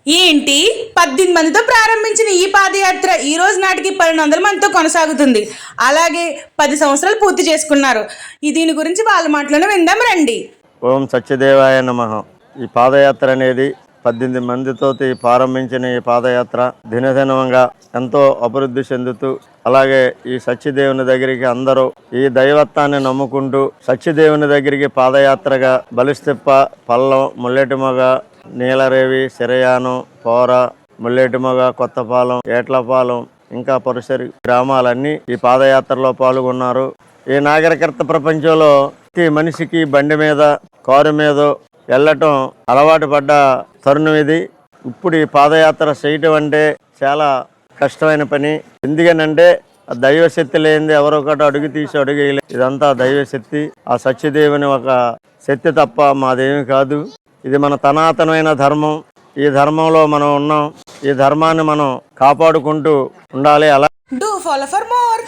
ఏంటి 18 మందితో ప్రారంభించిన ఈ పాదయాత్ర ఈ రోజు నాటికి 1200 మందితో కొనసాగుతుంది. అలాగే 10 సంవత్సరాలు పూర్తి చేసుకున్నారు. దీని గురించి వాళ్ళ మాటలను విందాం రండి. ఓం సత్యదేవాయ నమః. ఈ పాదయాత్ర అనేది 18 మందితో ప్రారంభించిన ఈ పాదయాత్ర దినదినంగా ఎంతో అభివృద్ధి చెందుతూ, అలాగే ఈ సత్యదేవుని దగ్గరికి అందరూ ఈ దైవత్వాన్ని నమ్ముకుంటూ సత్యదేవుని దగ్గరికి పాదయాత్రగా బలిస్తిప్ప, పల్లం, ముల్లెటిమొగ, నీలరేవి, సిరయానం, పోర, ముల్లెటిమొగ, కొత్తపాలెం, ఏట్లపాలెం ఇంకా పరిసరి గ్రామాలన్నీ ఈ పాదయాత్రలో పాల్గొన్నారు. ఈ నాగరికత ప్రపంచంలో ప్రతి మనిషికి బండి మీద, కారు మీద వెళ్ళటం అలవాటు పడ్డ తరుణం ఇది. ఇప్పుడు ఈ పాదయాత్ర చేయటం అంటే చాలా కష్టమైన పని. ఎందుకనంటే దైవశక్తి లేనిది ఎవరొకటి అడుగు తీసి అడుగేయలేదు. ఇదంతా దైవశక్తి, ఆ సత్యదేవుని ఒక శక్తి తప్ప మాదేమి కాదు. ఇది మన సనాతనమైన ధర్మం. ఈ ధర్మంలో మనం ఉన్నాం. ఈ ధర్మాన్ని మనం కాపాడుకుంటూ ఉండాలి. అలా Do follow for more.